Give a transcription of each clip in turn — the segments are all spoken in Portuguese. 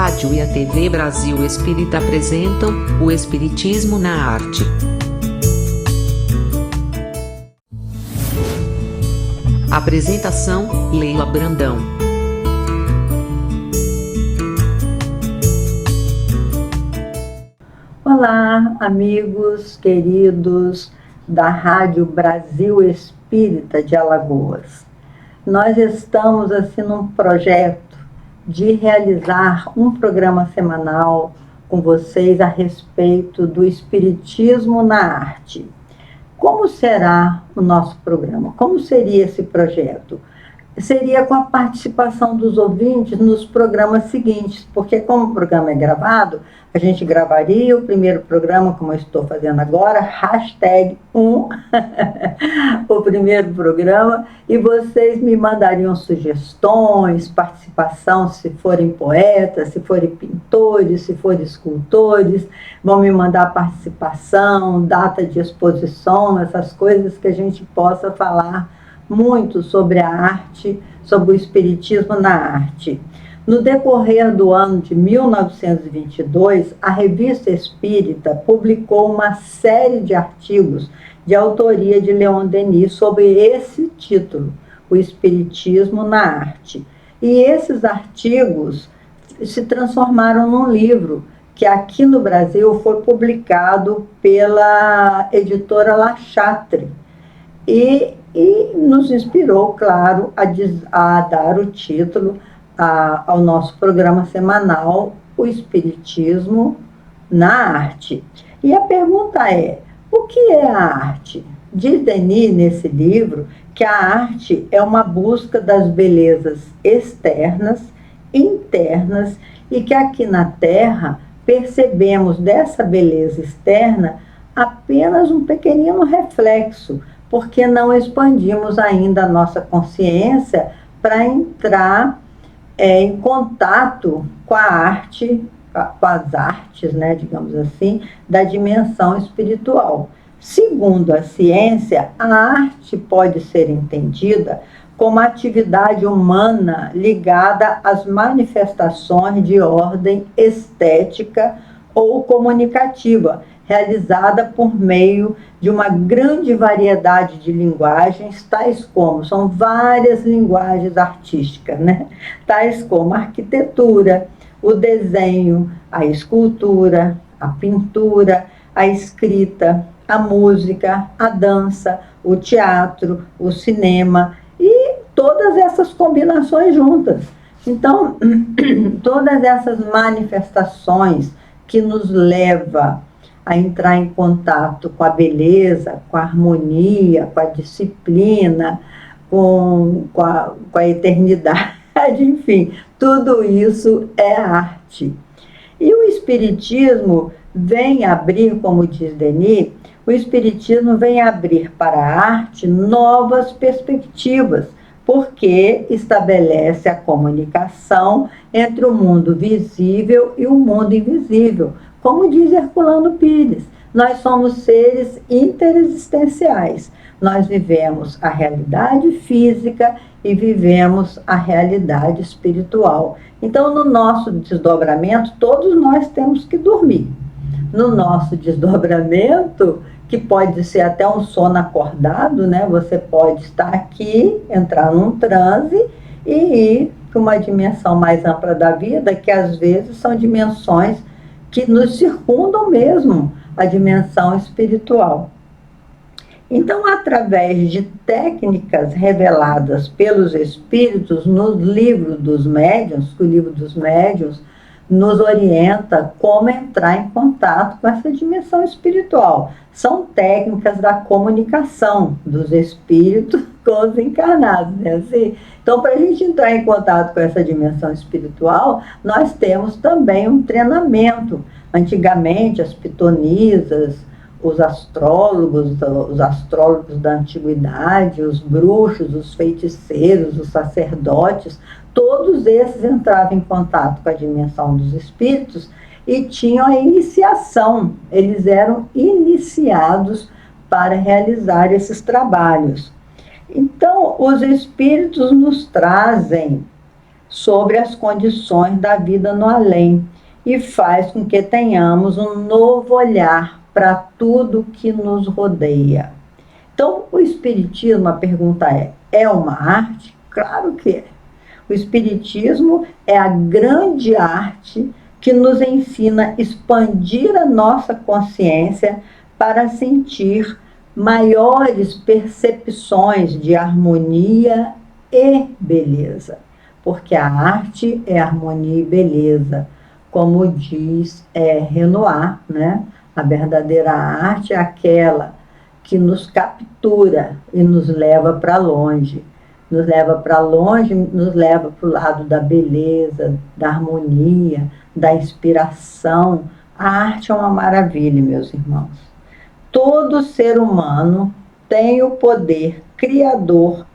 rádio e a TV Brasil Espírita apresentam o Espiritismo na Arte. Apresentação: Leila Brandão. Olá, amigos queridos da Rádio Brasil Espírita de Alagoas. Nós estamos assim num projeto de realizar um programa semanal com vocês a respeito do Espiritismo na Arte. Como será o nosso programa? Como seria esse projeto? Seria com a participação dos ouvintes nos programas seguintes, porque como o programa é gravado, a gente gravaria o primeiro programa, como eu estou fazendo agora, #1, o primeiro programa, e vocês me mandariam sugestões, participação, se forem poetas, se forem pintores, se forem escultores, vão me mandar participação, data de exposição, essas coisas que a gente possa falar muito sobre a arte, sobre o espiritismo na arte. No decorrer do ano de 1922, a Revista Espírita publicou uma série de artigos de autoria de Leon Denis sobre esse título, o Espiritismo na Arte. E esses artigos se transformaram num livro que aqui no Brasil foi publicado pela editora La Chatre. E nos inspirou, claro, a dar o título ao nosso programa semanal, o Espiritismo na Arte. E a pergunta é, o que é a arte? Diz Denis nesse livro que a arte é uma busca das belezas externas, internas, e que aqui na Terra percebemos dessa beleza externa apenas um pequenino reflexo, porque não expandimos ainda a nossa consciência para entrar em contato com a arte, com as artes, né, digamos assim, da dimensão espiritual. Segundo a ciência, a arte pode ser entendida como atividade humana ligada às manifestações de ordem estética ou comunicativa, realizada por meio de uma grande variedade de linguagens, tais como, são várias linguagens artísticas, né? Tais como a arquitetura, o desenho, a escultura, a pintura, a escrita, a música, a dança, o teatro, o cinema e todas essas combinações juntas. Então, todas essas manifestações que nos levam a entrar em contato com a beleza, com a harmonia, com a disciplina, com a eternidade, enfim, tudo isso é arte. E o Espiritismo vem abrir, como diz Denis, o Espiritismo vem abrir para a arte novas perspectivas, porque estabelece a comunicação entre o mundo visível e o mundo invisível. Como diz Herculano Pires, nós somos seres interexistenciais. Nós vivemos a realidade física e vivemos a realidade espiritual. Então, no nosso desdobramento, todos nós temos que dormir. No nosso desdobramento, que pode ser até um sono acordado, né? Você pode estar aqui, entrar num transe e ir para uma dimensão mais ampla da vida, que às vezes são dimensões que nos circundam mesmo, a dimensão espiritual. Então, através de técnicas reveladas pelos espíritos no livro dos médiuns, que o livro dos médiuns nos orienta como entrar em contato com essa dimensão espiritual. São técnicas da comunicação dos espíritos com os encarnados, né? Assim, então, para a gente entrar em contato com essa dimensão espiritual, nós temos também um treinamento. Antigamente, as pitonisas, os astrólogos da antiguidade, os bruxos, os feiticeiros, os sacerdotes, todos esses entravam em contato com a dimensão dos espíritos e tinham a iniciação, eles eram iniciados para realizar esses trabalhos. Então, os espíritos nos trazem sobre as condições da vida no além e faz com que tenhamos um novo olhar para tudo que nos rodeia. Então, o Espiritismo, a pergunta é uma arte? Claro que é. O Espiritismo é a grande arte que nos ensina a expandir a nossa consciência para sentir maiores percepções de harmonia e beleza. Porque a arte é harmonia e beleza, como diz Renoir, né? A verdadeira arte é aquela que nos captura e nos leva para longe. Nos leva para longe, nos leva para o lado da beleza, da harmonia, da inspiração. A arte é uma maravilha, meus irmãos. Todo ser humano tem o poder criador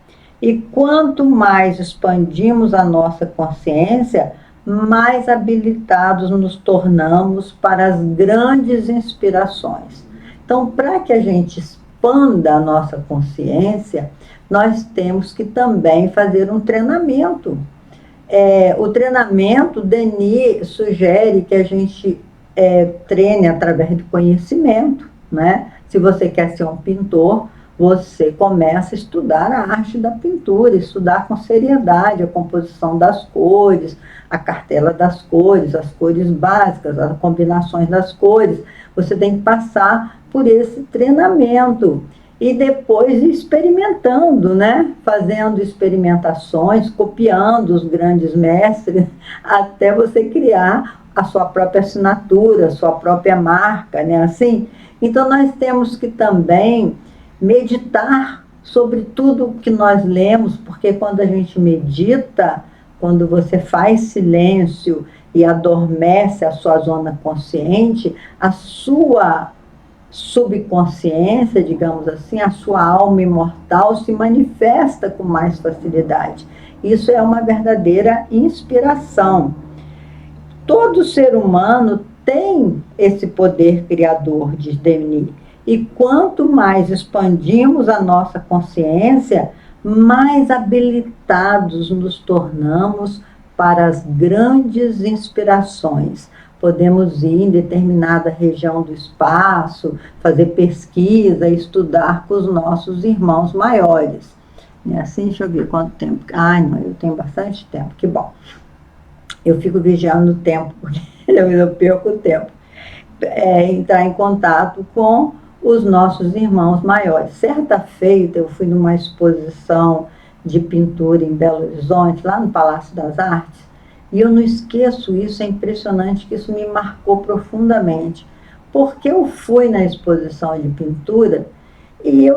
e quanto mais expandimos a nossa consciência, mais habilitados nos tornamos para as grandes inspirações. Então, para que a gente expanda a nossa consciência, nós temos que também fazer um treinamento. O treinamento, Denis sugere que a gente treine através de conhecimento, né? Se você quer ser um pintor, você começa a estudar a arte da pintura, estudar com seriedade a composição das cores, a cartela das cores, as cores básicas, as combinações das cores. Você tem que passar por esse treinamento e depois experimentando, né? Fazendo experimentações, copiando os grandes mestres, até você criar a sua própria assinatura, a sua própria marca, né? Assim, então nós temos que também meditar sobre tudo que nós lemos, porque quando a gente medita, quando você faz silêncio e adormece a sua zona consciente, a sua subconsciência, digamos assim, a sua alma imortal se manifesta com mais facilidade. Isso é uma verdadeira inspiração. Todo ser humano tem esse poder criador, diz Denis. E quanto mais expandimos a nossa consciência, mais habilitados nos tornamos para as grandes inspirações. Podemos ir em determinada região do espaço, fazer pesquisa, estudar com os nossos irmãos maiores. E assim, deixa eu ver quanto tempo. Não, eu tenho bastante tempo, que bom. Eu fico vigiando o tempo, porque eu perco o tempo. Entrar em contato com os nossos irmãos maiores. Certa feita, eu fui numa exposição de pintura em Belo Horizonte, lá no Palácio das Artes, e eu não esqueço isso, é impressionante que isso me marcou profundamente, porque eu fui na exposição de pintura e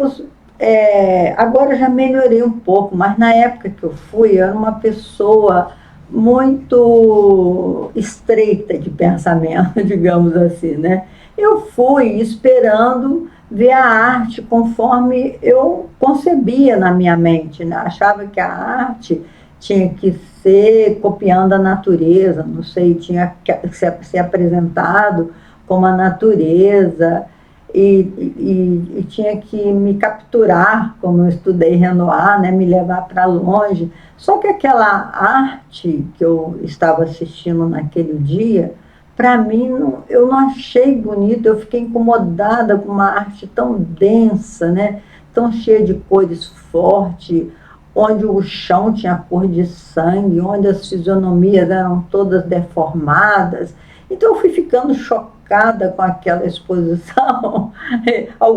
agora eu já melhorei um pouco, mas na época que eu fui, eu era uma pessoa muito estreita de pensamento, digamos assim, né? Eu fui esperando ver a arte conforme eu concebia na minha mente, né? Achava que a arte tinha que ser copiando a natureza, não sei, tinha que ser apresentado como a natureza e tinha que me capturar, como eu estudei Renoir, né? Me levar para longe. Só que aquela arte que eu estava assistindo naquele dia, para mim, eu não achei bonito, eu fiquei incomodada com uma arte tão densa, né? Tão cheia de cores fortes, onde o chão tinha cor de sangue, onde as fisionomias eram todas deformadas. Então eu fui ficando chocada com aquela exposição.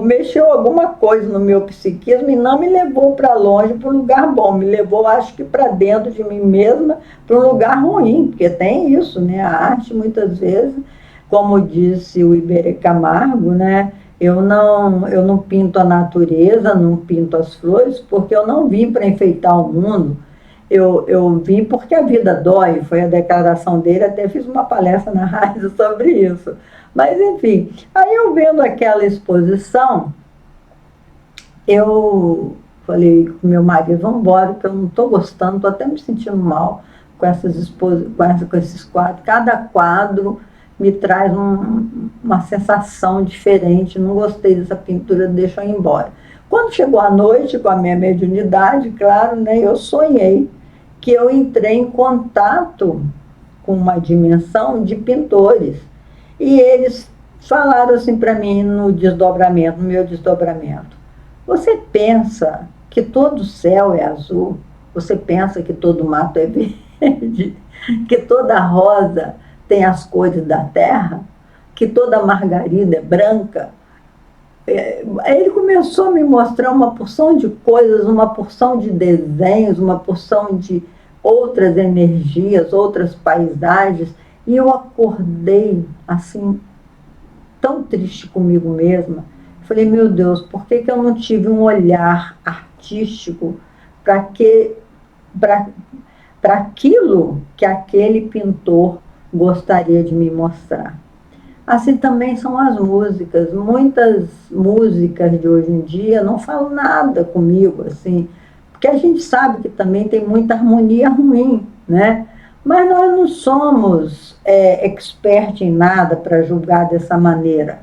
Mexeu alguma coisa no meu psiquismo e não me levou para longe, para um lugar bom. Me levou, acho que, para dentro de mim mesma, para um lugar ruim, porque tem isso, né? A arte, muitas vezes, como disse o Iberê Camargo, né? Eu não pinto a natureza, não pinto as flores, porque eu não vim para enfeitar o mundo. Eu vim porque a vida dói, foi a declaração dele, até fiz uma palestra na rádio sobre isso. Mas, enfim, aí eu vendo aquela exposição, eu falei com meu marido, vamos embora, porque eu não estou gostando, estou até me sentindo mal com esses quadros. Cada quadro me traz uma sensação diferente, não gostei dessa pintura, deixa eu ir embora. Quando chegou a noite, com a minha mediunidade, claro, né, eu sonhei que eu entrei em contato com uma dimensão de pintores. E eles falaram assim para mim no desdobramento, no meu desdobramento: você pensa que todo céu é azul? Você pensa que todo mato é verde? Que toda rosa tem as cores da terra? Que toda margarida é branca? Aí ele começou a me mostrar uma porção de coisas, uma porção de desenhos, uma porção de outras energias, outras paisagens, e eu acordei assim, tão triste comigo mesma. Falei, meu Deus, por que que eu não tive um olhar artístico para aquilo que aquele pintor gostaria de me mostrar? Assim também são as músicas. Muitas músicas de hoje em dia não falam nada comigo, assim, porque a gente sabe que também tem muita harmonia ruim, né? Mas nós não somos expert em nada para julgar dessa maneira.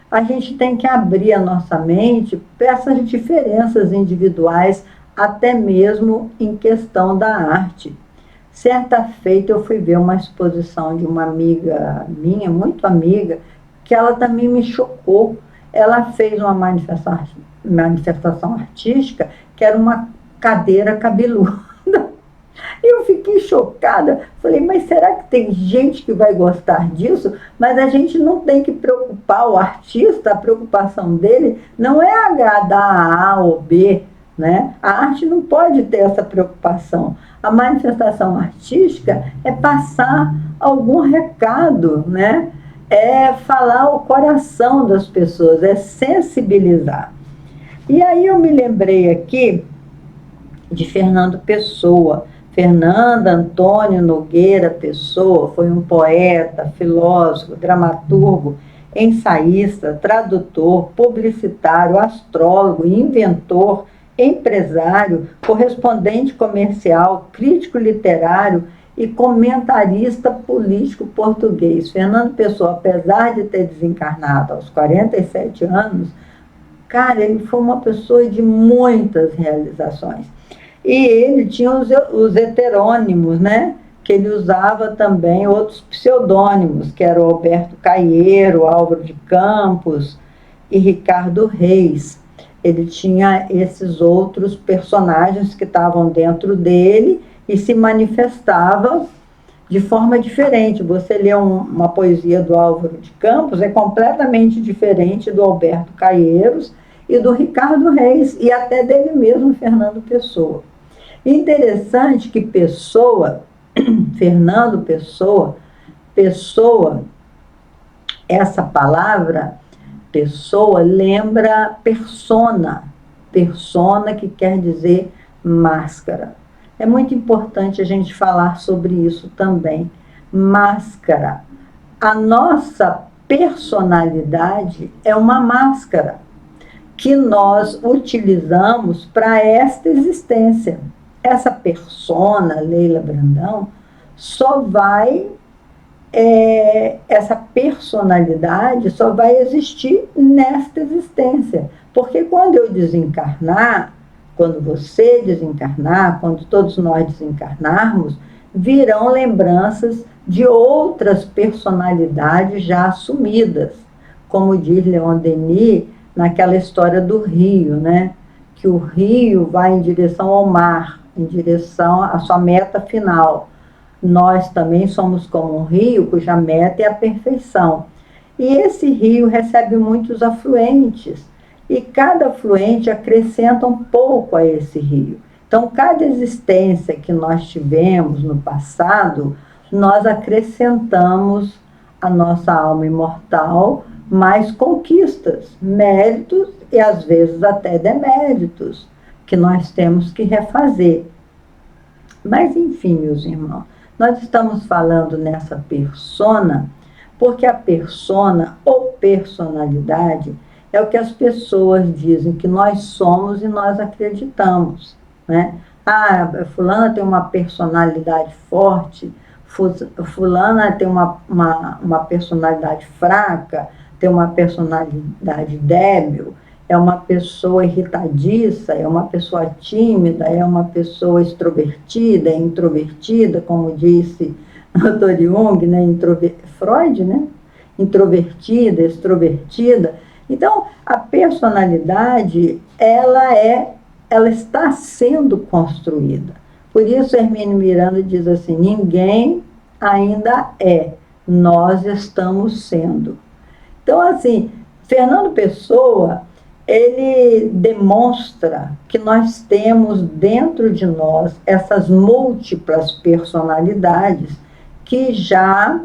A gente tem que abrir a nossa mente para essas diferenças individuais, até mesmo em questão da arte. Certa feita eu fui ver uma exposição de uma amiga minha, muito amiga, que ela também me chocou. Ela fez uma manifestação artística que era uma cadeira cabeluda. Eu fiquei chocada. Falei, mas será que tem gente que vai gostar disso? Mas a gente não tem que preocupar o artista, a preocupação dele não é agradar a A ou B, né? A arte não pode ter essa preocupação. A manifestação artística é passar algum recado, né? É falar o coração das pessoas, é sensibilizar. E aí eu me lembrei aqui de Fernando Pessoa. Fernando Antônio Nogueira Pessoa foi um poeta, filósofo, dramaturgo, ensaísta, tradutor, publicitário, astrólogo, inventor, empresário, correspondente comercial, crítico literário e comentarista político português. Fernando Pessoa, apesar de ter desencarnado aos 47 anos, cara, ele foi uma pessoa de muitas realizações. E ele tinha os heterônimos, né? Que ele usava também outros pseudônimos, que eram Alberto Caeiro, Álvaro de Campos e Ricardo Reis. Ele tinha esses outros personagens que estavam dentro dele e se manifestava de forma diferente. Você lê uma poesia do Álvaro de Campos, é completamente diferente do Alberto Caeiros e do Ricardo Reis, e até dele mesmo, Fernando Pessoa. Interessante que Pessoa, Fernando Pessoa, essa palavra, pessoa, lembra persona, persona que quer dizer máscara. É muito importante a gente falar sobre isso também. Máscara. A nossa personalidade é uma máscara que nós utilizamos para esta existência. Essa persona, Leila Brandão, só vai, essa personalidade só vai existir nesta existência. Porque quando eu desencarnar, quando você desencarnar, quando todos nós desencarnarmos, virão lembranças de outras personalidades já assumidas. Como diz Leon Denis, naquela história do rio, né? Que o rio vai em direção ao mar, em direção à sua meta final. Nós também somos como um rio cuja meta é a perfeição. E esse rio recebe muitos afluentes, e cada afluente acrescenta um pouco a esse rio. Então, cada existência que nós tivemos no passado, nós acrescentamos à nossa alma imortal mais conquistas, méritos e às vezes até deméritos, que nós temos que refazer. Mas enfim, meus irmãos, nós estamos falando nessa persona, porque a persona ou personalidade é o que as pessoas dizem que nós somos e nós acreditamos, né? Ah, fulana tem uma personalidade forte, fulana tem uma personalidade fraca, tem uma personalidade débil. é uma pessoa irritadiça, é uma pessoa tímida, é uma pessoa extrovertida, é introvertida, como disse o Dr. Jung, né? Freud, né? Introvertida, extrovertida. Então, a personalidade, ela está sendo construída. Por isso, Hermínio Miranda diz assim, ninguém ainda é, nós estamos sendo. Então, assim, Fernando Pessoa, ele demonstra que nós temos dentro de nós essas múltiplas personalidades que já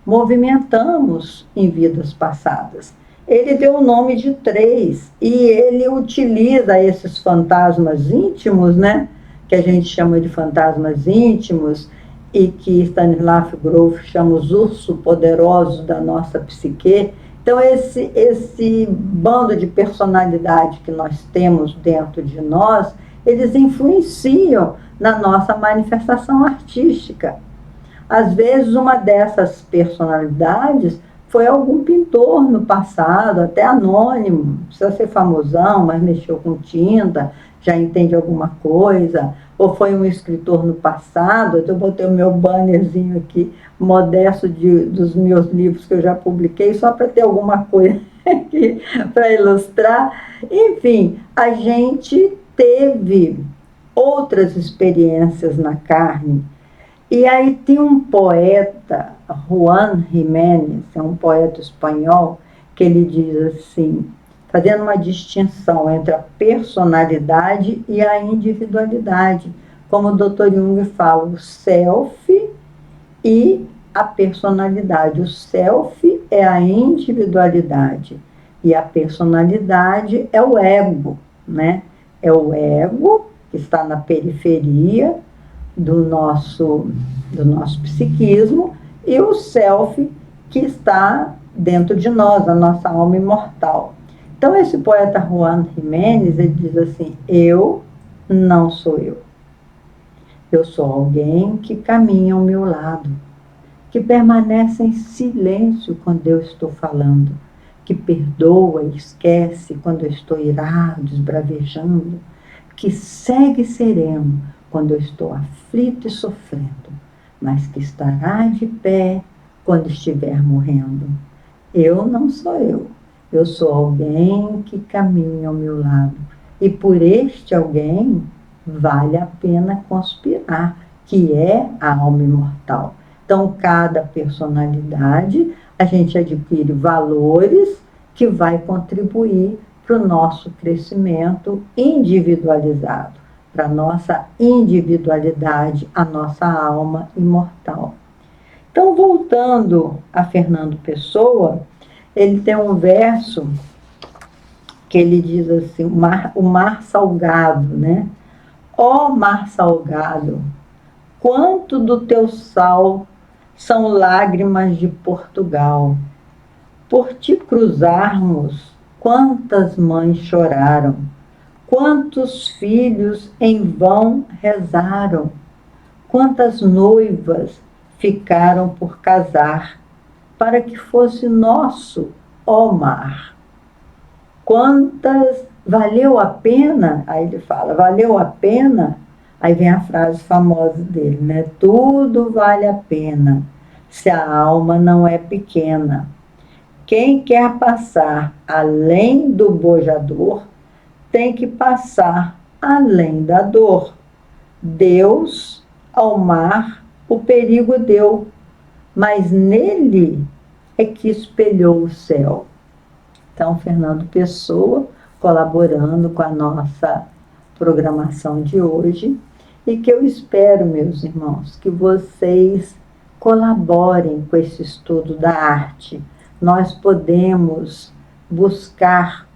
movimentamos em vidas passadas. Ele deu o nome de 3 e ele utiliza esses fantasmas íntimos, né, que a gente chama de fantasmas íntimos e que Stanislav Grof chama os ursos poderosos da nossa psique. Então, esse bando de personalidade que nós temos dentro de nós, eles influenciam na nossa manifestação artística. Às vezes, uma dessas personalidades foi algum pintor no passado, até anônimo, não precisa ser famosão, mas mexeu com tinta, já entende alguma coisa, ou foi um escritor no passado. Eu botei o meu bannerzinho aqui, modesto dos meus livros que eu já publiquei, só para ter alguma coisa aqui para ilustrar. Enfim, a gente teve outras experiências na carne. E aí tem um poeta, Juan Jiménez, é um poeta espanhol, que ele diz assim, fazendo uma distinção entre a personalidade e a individualidade. Como o Dr. Jung fala, o self e a personalidade. O self é a individualidade e a personalidade é o ego, né? É o ego que está na periferia do nosso psiquismo e o self que está dentro de nós, a nossa alma imortal. Então, esse poeta Juan Jiménez, ele diz assim, eu não sou eu. Eu sou alguém que caminha ao meu lado, que permanece em silêncio quando eu estou falando, que perdoa e esquece quando eu estou irado, esbravejando, que segue sereno quando eu estou aflito e sofrendo, mas que estará de pé quando estiver morrendo. Eu não sou eu. Eu sou alguém que caminha ao meu lado. E por este alguém vale a pena conspirar, que é a alma imortal. Então, cada personalidade, a gente adquire valores que vai contribuir para o nosso crescimento individualizado, para a nossa individualidade, a nossa alma imortal. Então, voltando a Fernando Pessoa, ele tem um verso que ele diz assim, o mar salgado, né? Ó mar salgado, quanto do teu sal são lágrimas de Portugal. Por te cruzarmos, quantas mães choraram, quantos filhos em vão rezaram, quantas noivas ficaram por casar, para que fosse nosso, ó mar. Quantas valeu a pena, aí ele fala, valeu a pena, aí vem a frase famosa dele, né? Tudo vale a pena, se a alma não é pequena. Quem quer passar além do bojador, tem que passar além da dor. Deus, ao mar, o perigo deu, mas nele é que espelhou o céu. Então, Fernando Pessoa, colaborando com a nossa programação de hoje, e que eu espero, meus irmãos, que vocês colaborem com esse estudo da arte. Nós podemos buscar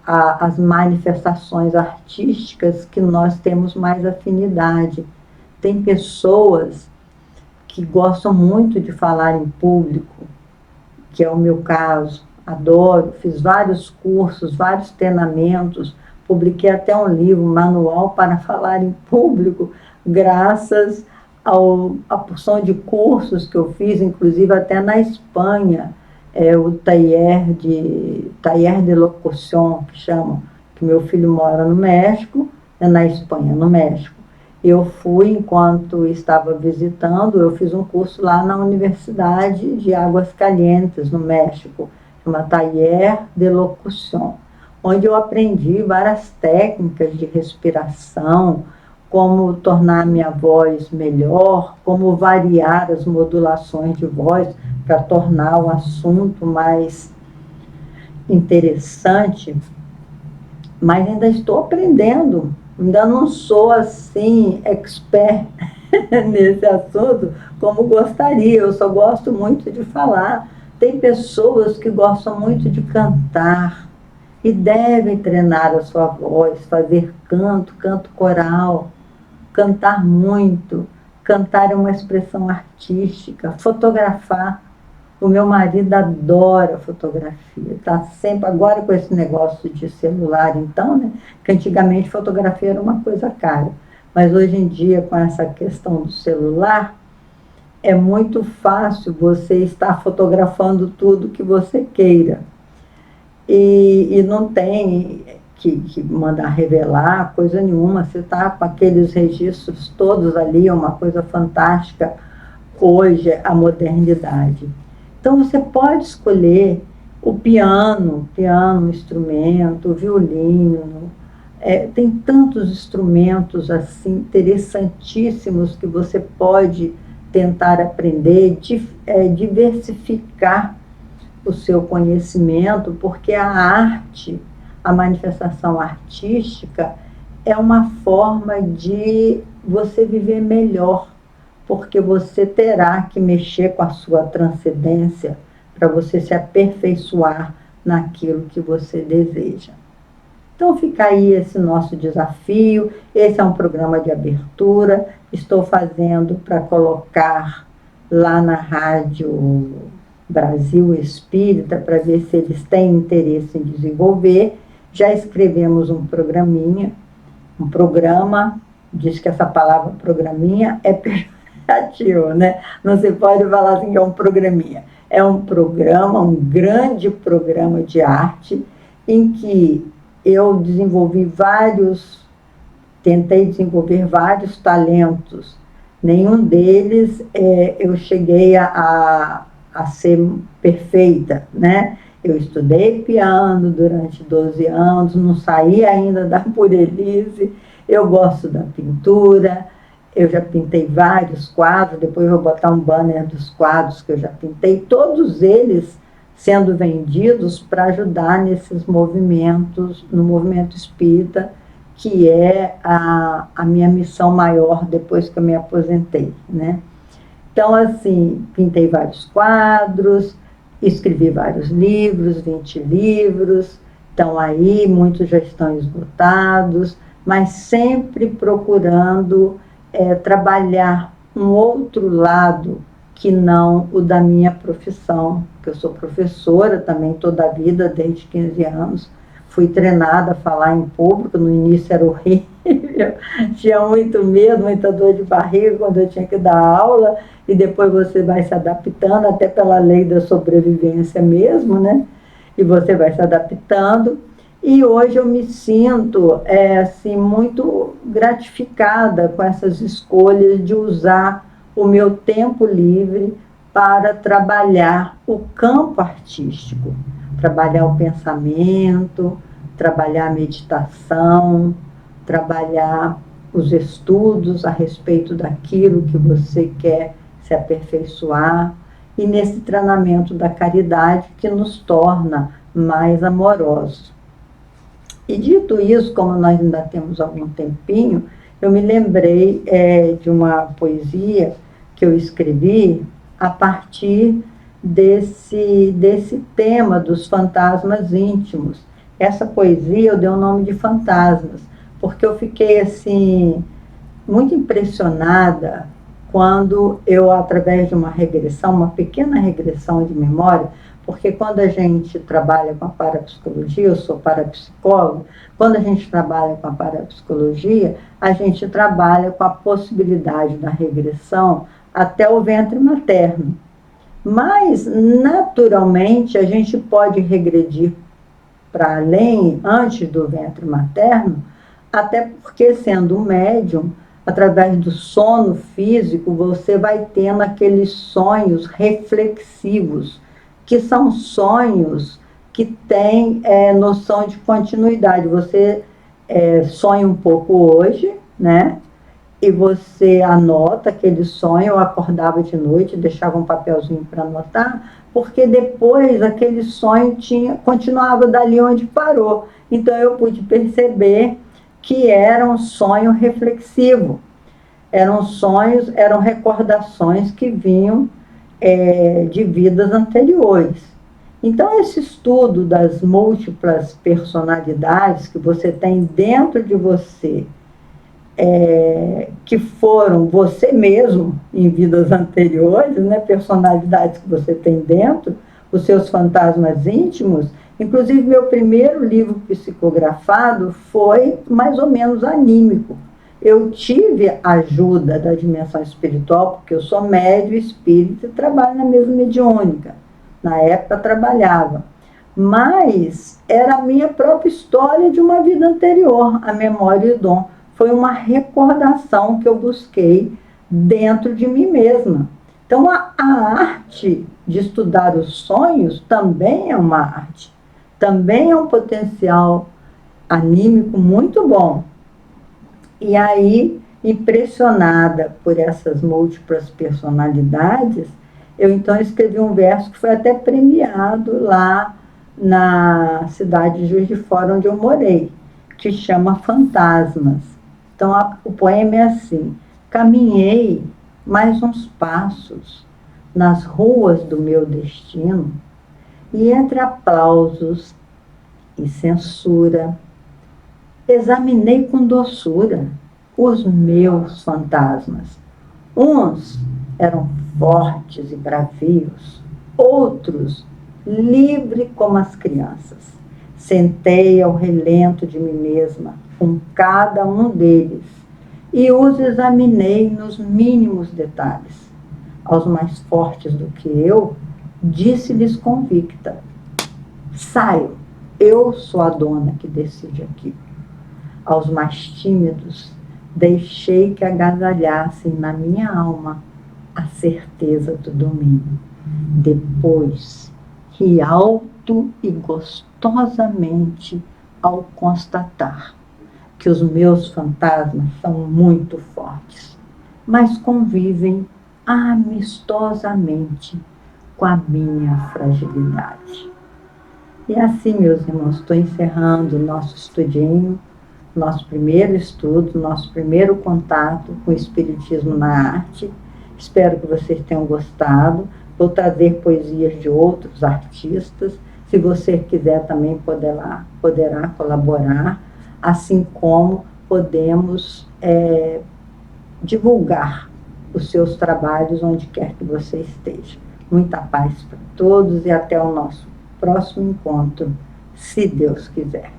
as manifestações artísticas que nós temos mais afinidade. Tem pessoas que gostam muito de falar em público, que é o meu caso, adoro, fiz vários cursos, vários treinamentos, publiquei até um livro, Manual para Falar em Público, graças à porção de cursos que eu fiz, inclusive até na Espanha, é o taller de locução, que chama, que meu filho mora no México, na Espanha, no México. Eu fui, enquanto estava visitando, eu fiz um curso lá na Universidade de Águas Calientes, no México, chama Taller de Locução, onde eu aprendi várias técnicas de respiração, como tornar minha voz melhor, como variar as modulações de voz para tornar o assunto mais interessante, mas ainda estou aprendendo. Ainda não sou assim expert nesse assunto como gostaria, eu só gosto muito de falar. Tem pessoas que gostam muito de cantar e devem treinar a sua voz, fazer canto coral, cantar muito. Cantar é uma expressão artística, fotografar. O meu marido adora fotografia, tá sempre, agora com esse negócio de celular, então, né? Que antigamente fotografia era uma coisa cara, mas hoje em dia, com essa questão do celular, é muito fácil você estar fotografando tudo que você queira. E não tem que mandar revelar coisa nenhuma, você está com aqueles registros todos ali, é uma coisa fantástica hoje, a modernidade. Então, você pode escolher o piano, instrumento, o violino. Tem tantos instrumentos assim interessantíssimos que você pode tentar aprender, diversificar o seu conhecimento, porque a arte, a manifestação artística, é uma forma de você viver melhor, porque você terá que mexer com a sua transcendência para você se aperfeiçoar naquilo que você deseja. Então fica aí esse nosso desafio. Esse é um programa de abertura, estou fazendo para colocar lá na Rádio Brasil Espírita, para ver se eles têm interesse em desenvolver. Já escrevemos um programa, diz que essa palavra programinha é pejorativo, né? Não se pode falar assim que é um programinha. É um programa, um grande programa de arte, em que eu tentei desenvolver vários talentos. Nenhum deles eu cheguei a ser perfeita, né? Eu estudei piano durante 12 anos, não saí ainda da purelice. Eu gosto da pintura, eu já pintei vários quadros, depois vou botar um banner dos quadros que eu já pintei, todos eles sendo vendidos para ajudar nesses movimentos, no movimento espírita, que é a minha missão maior depois que eu me aposentei, né? Então, assim, pintei vários quadros, escrevi vários livros, 20 livros, estão aí, muitos já estão esgotados, mas sempre procurando trabalhar um outro lado que não o da minha profissão, porque eu sou professora também toda a vida, desde 15 anos, fui treinada a falar em público, no início era horrível, tinha muito medo, muita dor de barriga quando eu tinha que dar aula, e depois você vai se adaptando, até pela lei da sobrevivência mesmo, né? E você vai se adaptando, e hoje eu me sinto assim, muito gratificada com essas escolhas de usar o meu tempo livre para trabalhar o campo artístico, trabalhar o pensamento, trabalhar a meditação, trabalhar os estudos a respeito daquilo que você quer se aperfeiçoar, e nesse treinamento da caridade que nos torna mais amorosos. E dito isso, como nós ainda temos algum tempinho, eu me lembrei de uma poesia que eu escrevi a partir desse tema dos fantasmas íntimos. Essa poesia eu dei o nome de Fantasmas, porque eu fiquei assim, muito impressionada quando eu, através de uma regressão, uma pequena regressão de memória, porque quando a gente trabalha com a parapsicologia, eu sou parapsicóloga, quando a gente trabalha com a parapsicologia, a gente trabalha com a possibilidade da regressão até o ventre materno. Mas, naturalmente, a gente pode regredir para além, antes do ventre materno, até porque, sendo médium, através do sono físico, você vai tendo aqueles sonhos reflexivos, que são sonhos que têm noção de continuidade. Você sonha um pouco hoje, né? E você anota aquele sonho. Eu acordava de noite, deixava um papelzinho para anotar, porque depois aquele sonho continuava dali onde parou. Então eu pude perceber que era um sonho reflexivo. Eram sonhos, eram recordações que vinham de vidas anteriores. Então, esse estudo das múltiplas personalidades que você tem dentro de você, que foram você mesmo em vidas anteriores, né, personalidades que você tem dentro, os seus fantasmas íntimos. Inclusive, meu primeiro livro psicografado foi mais ou menos anímico. Eu tive ajuda da dimensão espiritual, porque eu sou médium espírita e trabalho na mesa mediúnica. Na época trabalhava. Mas era a minha própria história de uma vida anterior, a memória e o dom. Foi uma recordação que eu busquei dentro de mim mesma. Então, a arte de estudar os sonhos também é uma arte. Também é um potencial anímico muito bom. E aí, impressionada por essas múltiplas personalidades, eu então escrevi um verso que foi até premiado lá na cidade de Juiz de Fora, onde eu morei, que chama Fantasmas. Então, o poema é assim: caminhei mais uns passos nas ruas do meu destino, e entre aplausos e censura, examinei com doçura os meus fantasmas. Uns eram fortes e bravios, outros livre como as crianças. Sentei ao relento de mim mesma com cada um deles e os examinei nos mínimos detalhes. Aos mais fortes do que eu, disse-lhes convicta: saio, eu sou a dona que decide aqui. Aos mais tímidos, deixei que agasalhassem na minha alma a certeza do domínio. Depois, ri alto e gostosamente ao constatar que os meus fantasmas são muito fortes, mas convivem amistosamente com a minha fragilidade. E assim, meus irmãos, estou encerrando o nosso estudinho, nosso primeiro estudo, nosso primeiro contato com o Espiritismo na arte. Espero que vocês tenham gostado. Vou trazer poesias de outros artistas. Se você quiser também poderá colaborar, assim como podemos divulgar os seus trabalhos onde quer que você esteja. Muita paz para todos e até o nosso próximo encontro, se Deus quiser.